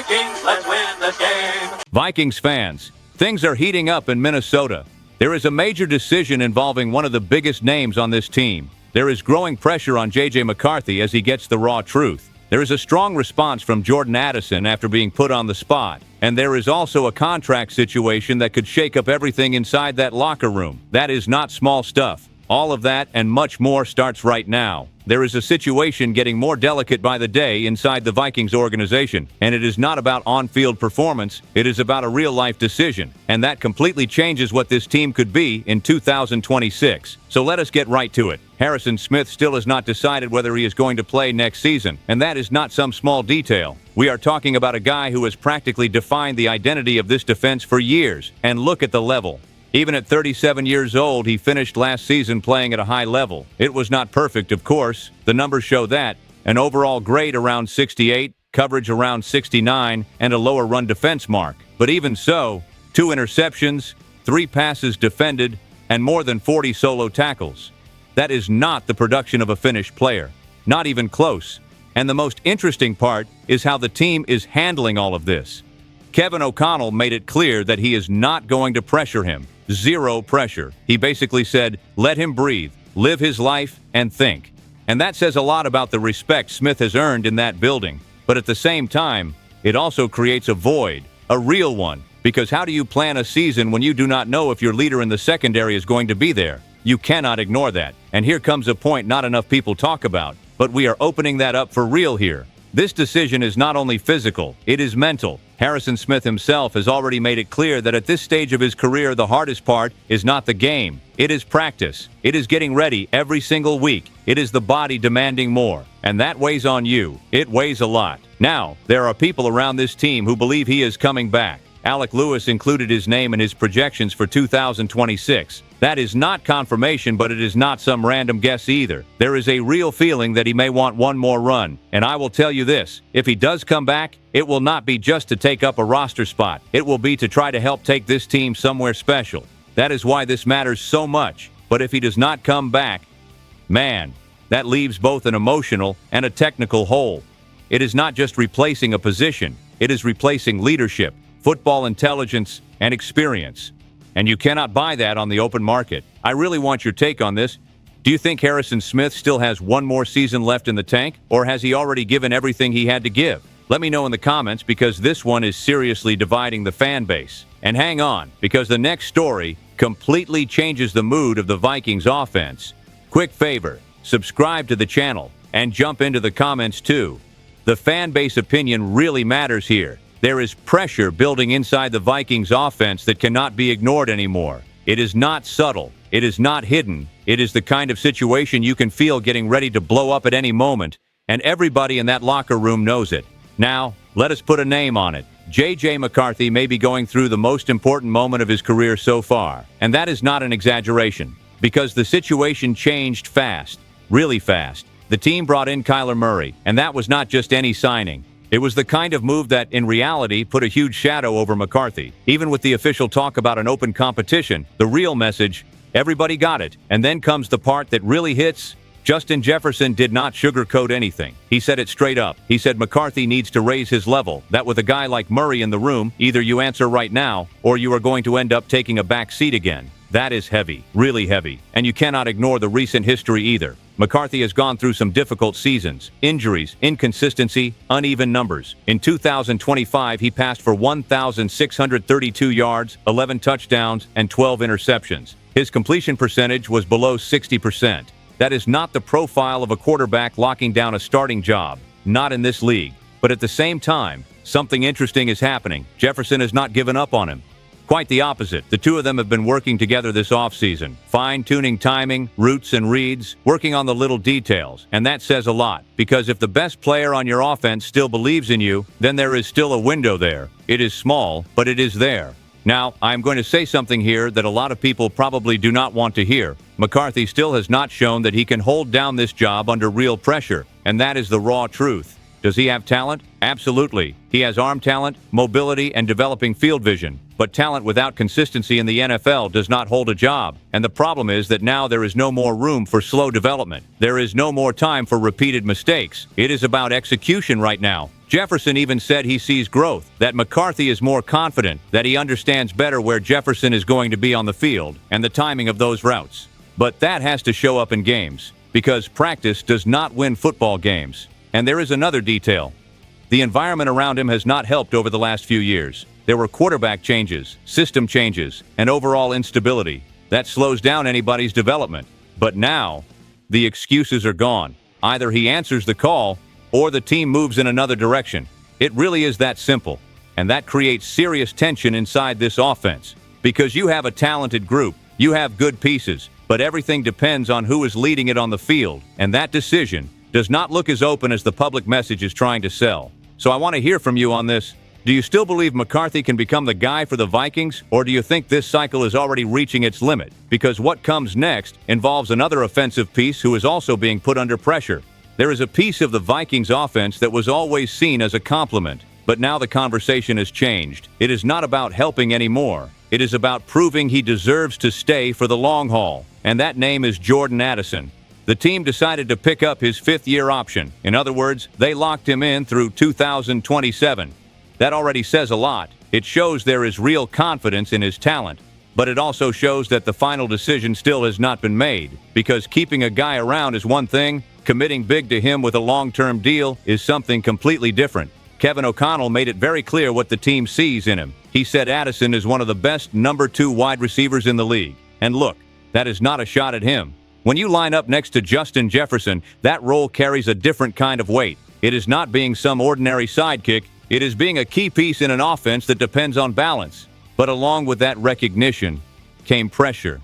Vikings, let's win the game. Vikings fans, things are heating up in Minnesota. There is a major decision involving one of the biggest names on this team. There is growing pressure on J.J. McCarthy as he gets the raw truth. There is a strong response from Jordan Addison after being put on the spot. And there is also a contract situation that could shake up everything inside that locker room. That is not small stuff. All of that and much more starts right now. There is a situation getting more delicate by the day inside the Vikings organization, and it is not about on-field performance, it is about a real-life decision, and that completely changes what this team could be in 2026. So let us get right to it. Harrison Smith still has not decided whether he is going to play next season, and that is not some small detail. We are talking about a guy who has practically defined the identity of this defense for years, and look at the level. Even at 37 years old, he finished last season playing at a high level. It was not perfect, of course. The numbers show that. An overall grade around 68, coverage around 69, and a lower run defense mark. But even so, 2 interceptions, 3 passes defended, and more than 40 solo tackles. That is not the production of a finished player. Not even close. And the most interesting part is how the team is handling all of this. Kevin O'Connell made it clear that he is not going to pressure him. Zero pressure. He basically said, let him breathe, live his life, and think. And that says a lot about the respect Smith has earned in that building. But at the same time, it also creates a void, a real one. Because how do you plan a season when you do not know if your leader in the secondary is going to be there? You cannot ignore that. And here comes a point not enough people talk about, but we are opening that up for real here. This decision is not only physical, it is mental. Harrison Smith himself has already made it clear that at this stage of his career, the hardest part is not the game. It is practice. It is getting ready every single week. It is the body demanding more. And that weighs on you. It weighs a lot. Now, there are people around this team who believe he is coming back. Alec Lewis included his name in his projections for 2026. That is not confirmation, but it is not some random guess either. There is a real feeling that he may want one more run. And I will tell you this, if he does come back, it will not be just to take up a roster spot. It will be to try to help take this team somewhere special. That is why this matters so much. But if he does not come back, man, that leaves both an emotional and a technical hole. It is not just replacing a position. It is replacing leadership, football intelligence, and experience. And you cannot buy that on the open market. I really want your take on this. Do you think Harrison Smith still has one more season left in the tank, or has he already given everything he had to give? Let me know in the comments, because this one is seriously dividing the fan base. And hang on, because the next story completely changes the mood of the Vikings offense. Quick favor, subscribe to the channel and jump into the comments too. The fan base opinion really matters here. There is pressure building inside the Vikings offense that cannot be ignored anymore. It is not subtle. It is not hidden. It is the kind of situation you can feel getting ready to blow up at any moment, and everybody in that locker room knows it. Now, let us put a name on it. J.J. McCarthy may be going through the most important moment of his career so far, and that is not an exaggeration, because the situation changed fast, really fast. The team brought in Kyler Murray, and that was not just any signing. It was the kind of move that, in reality, put a huge shadow over McCarthy. Even with the official talk about an open competition, the real message, everybody got it. And then comes the part that really hits. Justin Jefferson did not sugarcoat anything. He said it straight up. He said McCarthy needs to raise his level, that with a guy like Murray in the room, either you answer right now, or you are going to end up taking a back seat again. That is heavy, really heavy. And you cannot ignore the recent history either. McCarthy has gone through some difficult seasons, injuries, inconsistency, uneven numbers. In 2025, he passed for 1,632 yards, 11 touchdowns, and 12 interceptions. His completion percentage was below 60%. That is not the profile of a quarterback locking down a starting job, not in this league. But at the same time, something interesting is happening. Jefferson has not given up on him. Quite the opposite. The two of them have been working together this offseason, fine-tuning timing, routes and reads, working on the little details. And that says a lot, because if the best player on your offense still believes in you, then there is still a window there. It is small, but it is there. Now, I'm going to say something here that a lot of people probably do not want to hear. McCarthy still has not shown that he can hold down this job under real pressure, and that is the raw truth. Does he have talent? Absolutely. He has arm talent, mobility, and developing field vision. But talent without consistency in the NFL does not hold a job. And the problem is that now there is no more room for slow development. There is no more time for repeated mistakes. It is about execution right now. Jefferson even said he sees growth, that McCarthy is more confident, that he understands better where Jefferson is going to be on the field and the timing of those routes. But that has to show up in games, because practice does not win football games. And there is another detail. The environment around him has not helped over the last few years. There were quarterback changes, system changes, and overall instability. That slows down anybody's development. But now, the excuses are gone. Either he answers the call, or the team moves in another direction. It really is that simple. And that creates serious tension inside this offense. Because you have a talented group, you have good pieces, but everything depends on who is leading it on the field. And that decision does not look as open as the public message is trying to sell. So I want to hear from you on this. Do you still believe McCarthy can become the guy for the Vikings, or do you think this cycle is already reaching its limit? Because what comes next involves another offensive piece who is also being put under pressure. There is a piece of the Vikings offense that was always seen as a compliment, but now the conversation has changed. It is not about helping anymore. It is about proving he deserves to stay for the long haul, and that name is Jordan Addison. The team decided to pick up his fifth-year option. In other words, they locked him in through 2027. That already says a lot. It shows there is real confidence in his talent, but it also shows that the final decision still has not been made, because keeping a guy around is one thing, committing big to him with a long-term deal is something completely different. Kevin O'Connell made it very clear what the team sees in him. He said Addison is one of the best number 2 wide receivers in the league. And look, that is not a shot at him. When you line up next to Justin Jefferson, that role carries a different kind of weight. It is not being some ordinary sidekick. It is being a key piece in an offense that depends on balance. But along with that recognition came pressure.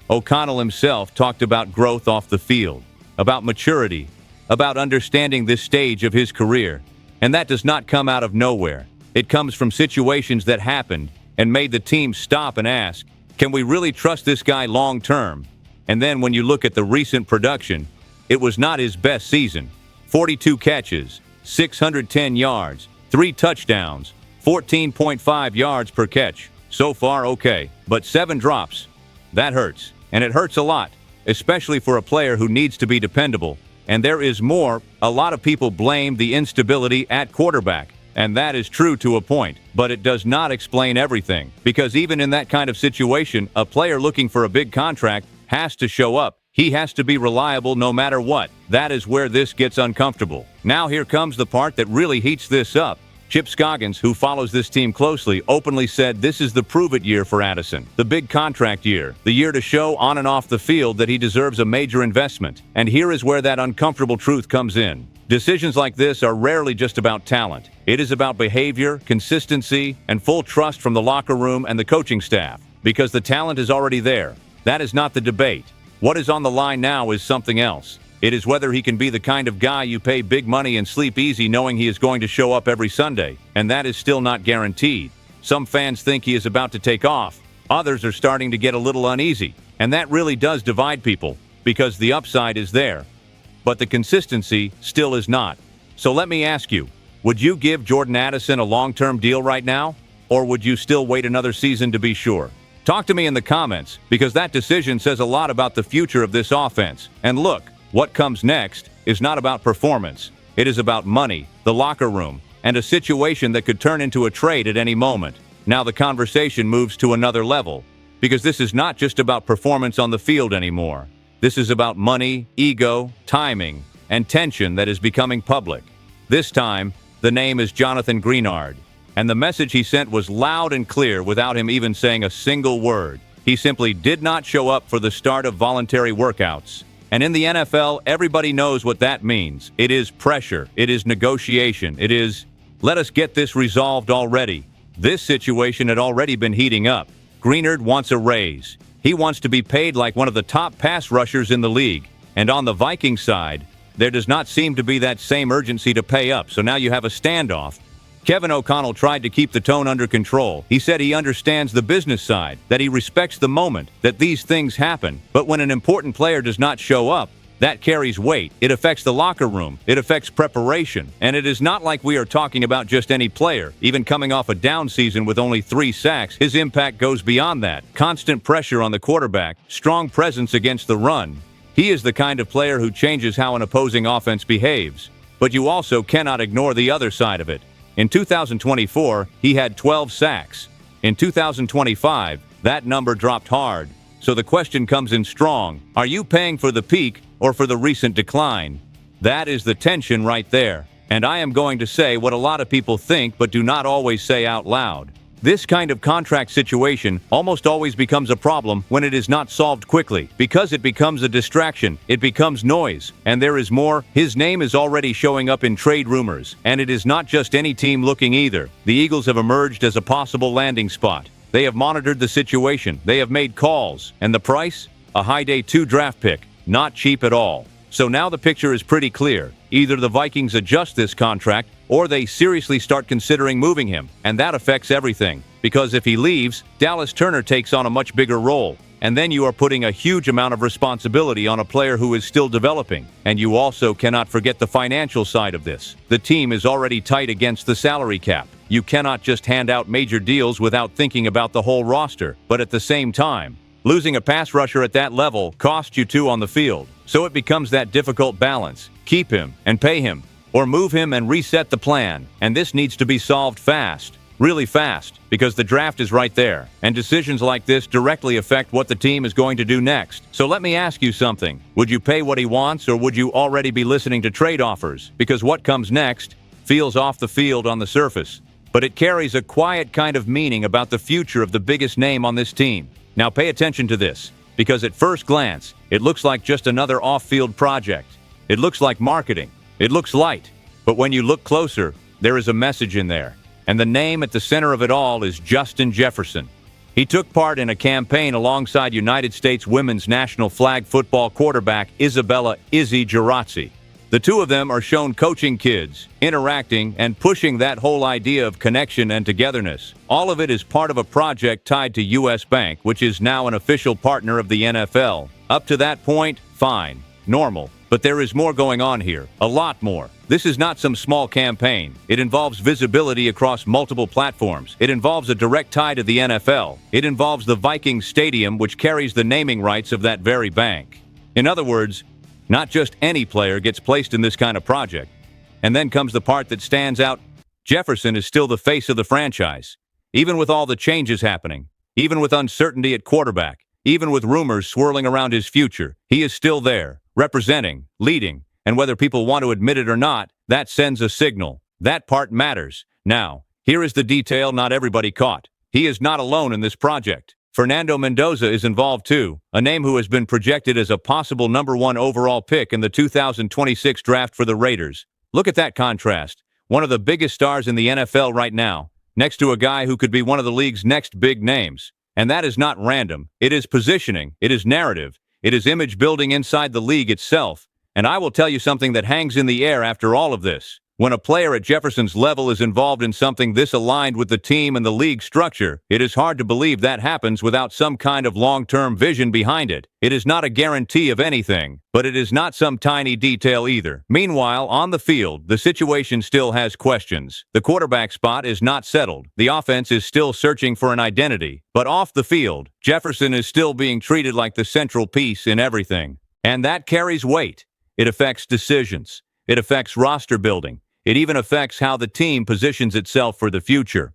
O'Connell himself talked about growth off the field, about maturity, about understanding this stage of his career. And that does not come out of nowhere. It comes from situations that happened and made the team stop and ask, can we really trust this guy long term? And then when you look at the recent production, it was not his best season. 42 catches, 610 yards, 3 touchdowns, 14.5 yards per catch. So far, okay. But 7 drops. That hurts. And it hurts a lot, especially for a player who needs to be dependable. And there is more. A lot of people blame the instability at quarterback. And that is true to a point. But it does not explain everything. Because even in that kind of situation, a player looking for a big contract has to show up. He has to be reliable no matter what. That is where this gets uncomfortable. Now here comes the part that really heats this up. Chip Scoggins, who follows this team closely, openly said this is the prove-it year for Addison. The big contract year. The year to show on and off the field that he deserves a major investment. And here is where that uncomfortable truth comes in. Decisions like this are rarely just about talent. It is about behavior, consistency, and full trust from the locker room and the coaching staff. Because the talent is already there. That is not the debate. What is on the line now is something else. It is whether he can be the kind of guy you pay big money and sleep easy knowing he is going to show up every Sunday, and that is still not guaranteed. Some fans think he is about to take off. Others are starting to get a little uneasy, and that really does divide people, because the upside is there, but the consistency still is not. So let me ask you, would you give Jordan Addison a long-term deal right now, or would you still wait another season to be sure? Talk to me in the comments, because that decision says a lot about the future of this offense. And look, what comes next is not about performance. It is about money, the locker room, and a situation that could turn into a trade at any moment. Now the conversation moves to another level, because this is not just about performance on the field anymore. This is about money, ego, timing, and tension that is becoming public. This time, the name is Jonathan Greenard. And the message he sent was loud and clear without him even saying a single word. He simply did not show up for the start of voluntary workouts. And in the NFL, everybody knows what that means. It is pressure. It is negotiation. It is, let us get this resolved already. This situation had already been heating up. Greenard wants a raise. He wants to be paid like one of the top pass rushers in the league. And on the Vikings side, there does not seem to be that same urgency to pay up. So now you have a standoff. Kevin O'Connell tried to keep the tone under control. He said he understands the business side, that he respects the moment, that these things happen. But when an important player does not show up, that carries weight. It affects the locker room. It affects preparation. And it is not like we are talking about just any player. Even coming off a down season with only 3 sacks, his impact goes beyond that. Constant pressure on the quarterback, strong presence against the run. He is the kind of player who changes how an opposing offense behaves. But you also cannot ignore the other side of it. In 2024, he had 12 sacks. In 2025, that number dropped hard. So the question comes in strong. Are you paying for the peak or for the recent decline? That is the tension right there. And I am going to say what a lot of people think but do not always say out loud. This kind of contract situation almost always becomes a problem when it is not solved quickly, because it becomes a distraction, it becomes noise, and there is more. His name is already showing up in trade rumors, and it is not just any team looking either. The Eagles have emerged as a possible landing spot. They have monitored the situation, they have made calls, and the price? A high day 2 draft pick, not cheap at all. So now the picture is pretty clear. Either the Vikings adjust this contract, or they seriously start considering moving him, and that affects everything. Because if he leaves, Dallas Turner takes on a much bigger role, and then you are putting a huge amount of responsibility on a player who is still developing. And you also cannot forget the financial side of this. The team is already tight against the salary cap. You cannot just hand out major deals without thinking about the whole roster, but at the same time, losing a pass rusher at that level costs you 2 on the field. So it becomes that difficult balance. Keep him and pay him, or move him and reset the plan. And this needs to be solved fast, really fast, because the draft is right there. And decisions like this directly affect what the team is going to do next. So let me ask you something. Would you pay what he wants, or would you already be listening to trade offers? Because what comes next feels off the field on the surface, but it carries a quiet kind of meaning about the future of the biggest name on this team. Now pay attention to this, because at first glance, it looks like just another off-field project. It looks like marketing. It looks light. But when you look closer, there is a message in there. And the name at the center of it all is Justin Jefferson. He took part in a campaign alongside United States women's national flag football quarterback Isabella "Izzy" Girazzi. The two of them are shown coaching kids, interacting, and pushing that whole idea of connection and togetherness. All of it is part of a project tied to U.S. Bank, which is now an official partner of the NFL. Up to that point, fine, normal. But there is more going on here, a lot more. This is not some small campaign. It involves visibility across multiple platforms. It involves a direct tie to the NFL. It involves the Vikings stadium, which carries the naming rights of that very bank. In other words, not just any player gets placed in this kind of project. And then comes the part that stands out. Jefferson is still the face of the franchise. Even with all the changes happening, even with uncertainty at quarterback, even with rumors swirling around his future, he is still there, representing, leading, and whether people want to admit it or not, that sends a signal. That part matters. Now, here is the detail not everybody caught. He is not alone in this project. Fernando Mendoza is involved too, a name who has been projected as a possible #1 overall pick in the 2026 draft for the Raiders. Look at that contrast. One of the biggest stars in the NFL right now, next to a guy who could be one of the league's next big names. And that is not random. It is positioning. It is narrative. It is image building inside the league itself. And I will tell you something that hangs in the air after all of this. When a player at Jefferson's level is involved in something this aligned with the team and the league structure, it is hard to believe that happens without some kind of long-term vision behind it. It is not a guarantee of anything, but it is not some tiny detail either. Meanwhile, on the field, the situation still has questions. The quarterback spot is not settled. The offense is still searching for an identity. But off the field, Jefferson is still being treated like the central piece in everything. And that carries weight. It affects decisions. It affects roster building. It even affects how the team positions itself for the future.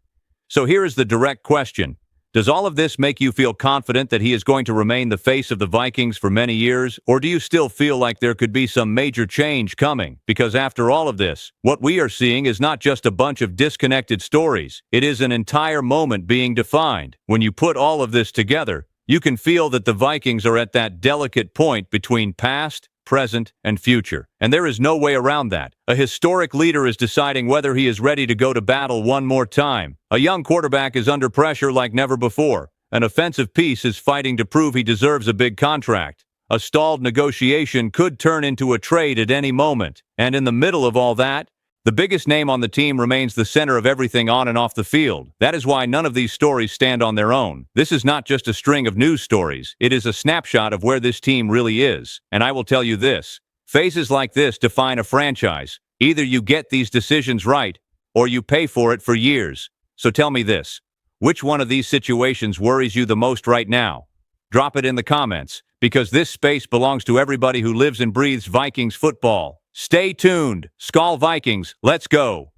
So here is the direct question. Does all of this make you feel confident that he is going to remain the face of the Vikings for many years, or do you still feel like there could be some major change coming? Because after all of this, what we are seeing is not just a bunch of disconnected stories. It is an entire moment being defined. When you put all of this together, you can feel that the Vikings are at that delicate point between past, present, and future. And there is no way around that. A historic leader is deciding whether he is ready to go to battle one more time. A young quarterback is under pressure like never before. An offensive piece is fighting to prove he deserves a big contract. A stalled negotiation could turn into a trade at any moment. And in the middle of all that, the biggest name on the team remains the center of everything on and off the field. That is why none of these stories stand on their own. This is not just a string of news stories. It is a snapshot of where this team really is. And I will tell you this. Phases like this define a franchise. Either you get these decisions right, or you pay for it for years. So tell me this. Which one of these situations worries you the most right now? Drop it in the comments, because this space belongs to everybody who lives and breathes Vikings football. Stay tuned. SKOL Vikings, let's go.